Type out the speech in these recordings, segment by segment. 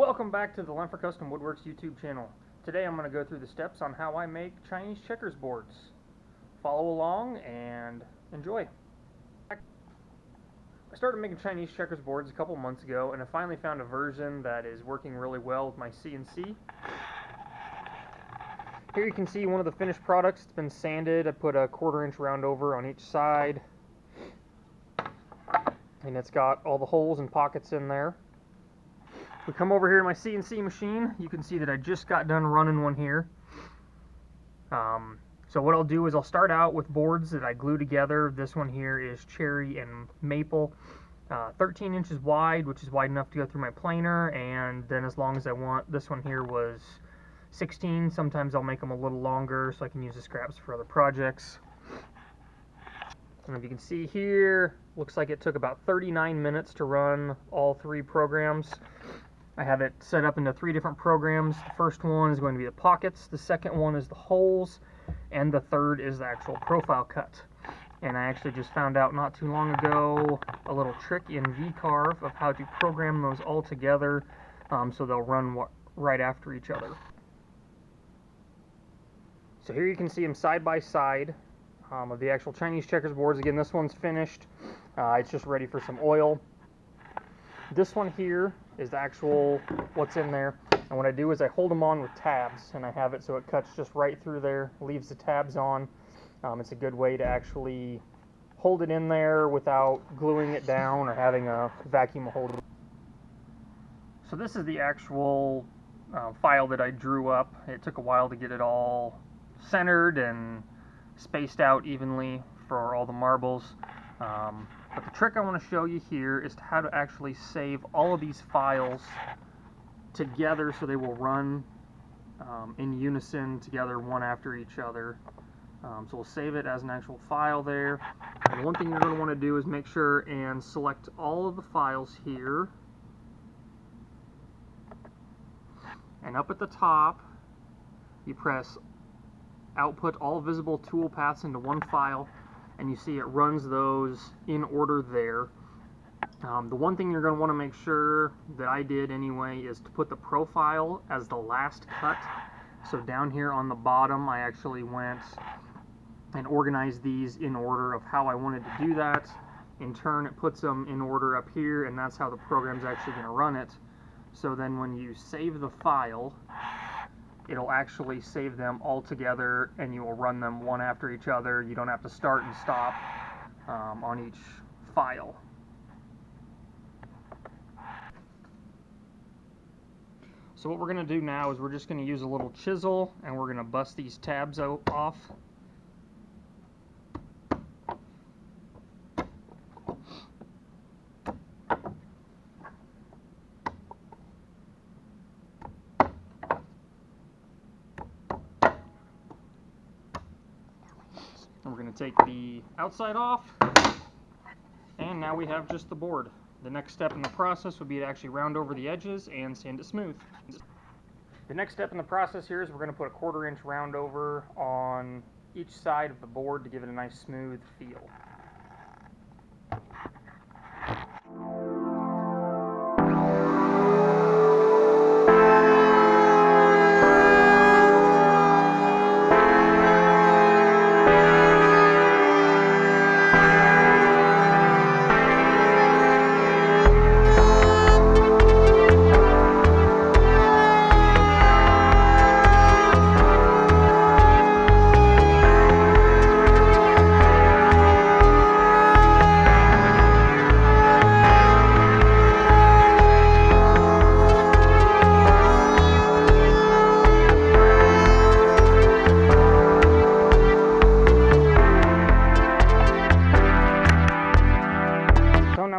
Welcome back to the Lentfer Custom Woodworks YouTube channel. Today I'm going to go through the steps on how I make Chinese checkers boards. Follow along and enjoy. I started making Chinese checkers boards a couple months ago, and I finally found a version that is working really well with my CNC. Here you can see one of the finished products. It's been sanded. I put a 1/4 inch round over on each side, and it's got all the holes and pockets in there. If we come over here to my CNC machine, you can see that I just got done running one here. So what I'll do is I'll start out with boards that I glue together. This one here is cherry and maple, 13 inches wide, which is wide enough to go through my planer, and then as long as I want. This one here was 16. Sometimes I'll make them a little longer so I can use the scraps for other projects. And if you can see here, looks like it took about 39 minutes to run all 3 programs. I have it set up into 3 different programs. The first one is going to be the pockets, the second one is the holes, and the third is the actual profile cut. And I actually just found out not too long ago a little trick in VCarve of how to program those all together so they'll run right after each other. So here you can see them side by side of the actual Chinese checkers boards. Again, this one's finished. It's just ready for some oil. This one here is the actual what's in there, and what I do is I hold them on with tabs, and I have it so it cuts just right through there, leaves the tabs on. It's a good way to actually hold it in there without gluing it down or having a vacuum holder. So this is the actual file that I drew up. It took a while to get it all centered and spaced out evenly for all the marbles. But the trick I want to show you here is how to actually save all of these files together so they will run in unison together, one after each other. So we'll save it as an actual file there. And one thing you're going to want to do is make sure and select all of the files here. And up at the top, you press output all visible tool paths into one file, and you see it runs those in order there. The one thing you're going to want to make sure, that I did anyway, is to put the profile as the last cut. So down here on the bottom, I actually went and organized these in order of how I wanted to do that. In turn, it puts them in order up here, and that's how the program's actually going to run it. So then when you save the file, it'll actually save them all together, and you will run them one after each other. You don't have to start and stop on each file. So what we're going to do now is we're just going to use a little chisel, and we're going to bust these tabs off. We're going to take the outside off, and now we have just the board. The next step in the process would be to actually round over the edges and sand it smooth. The next step in the process here is we're going to put a 1/4 inch round over on each side of the board to give it a nice smooth feel.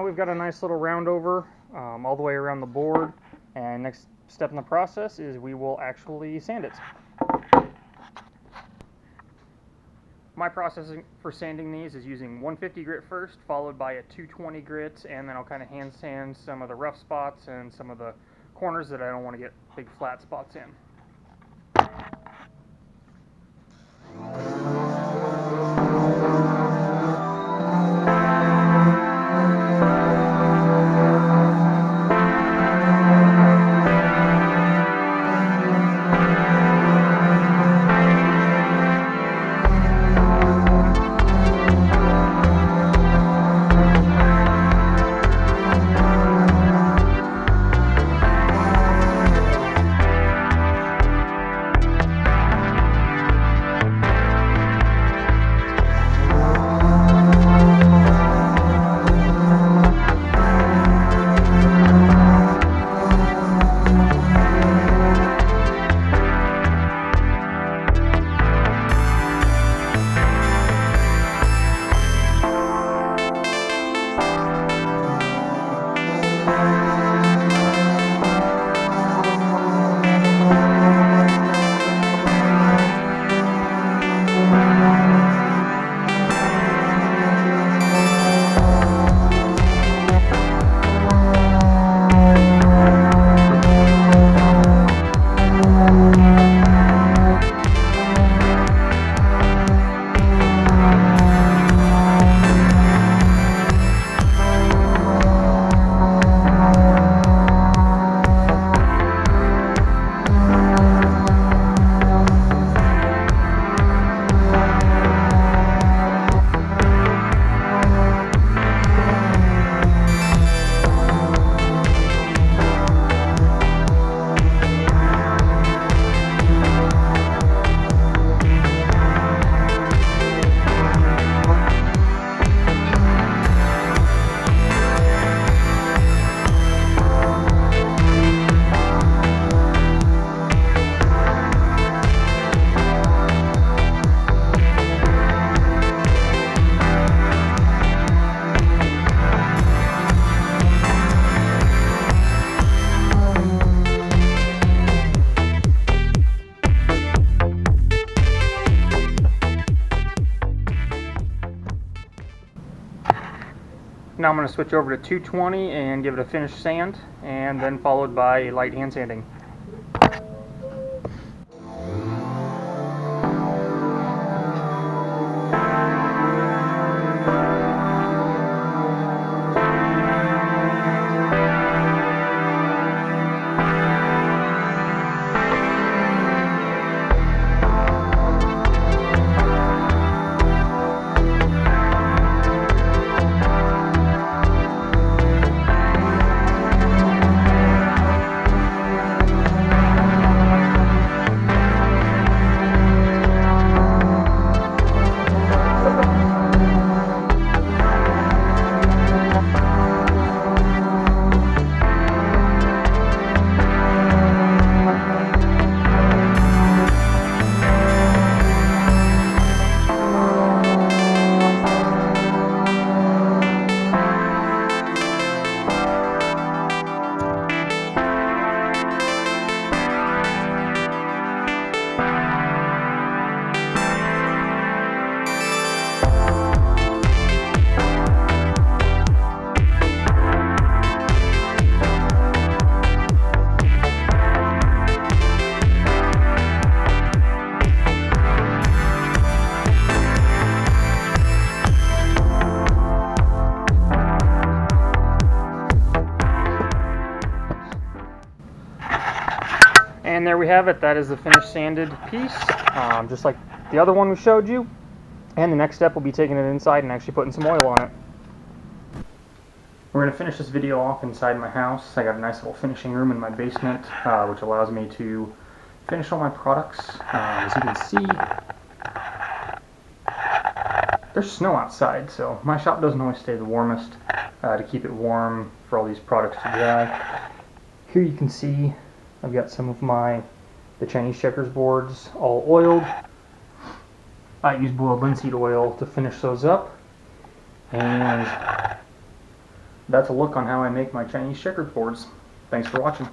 We've got a nice little round over all the way around the board, and next step in the process is we will actually sand it. My process for sanding these is using 150 grit first, followed by a 220 grit, and then I'll kind of hand sand some of the rough spots and some of the corners that I don't want to get big flat spots in. Now I'm going to switch over to 220 and give it a finish sand, and then followed by light hand sanding. And there we have it. That is the finished sanded piece, just like the other one we showed you. And the next step will be taking it inside and actually putting some oil on it. We're going to finish this video off inside my house. I got a nice little finishing room in my basement, which allows me to finish all my products. As you can see, there's snow outside, so my shop doesn't always stay the warmest to keep it warm for all these products to dry. Here you can see I've got some of the Chinese checkers boards all oiled. I use boiled linseed oil to finish those up, and that's a look on how I make my Chinese checkers boards. Thanks for watching.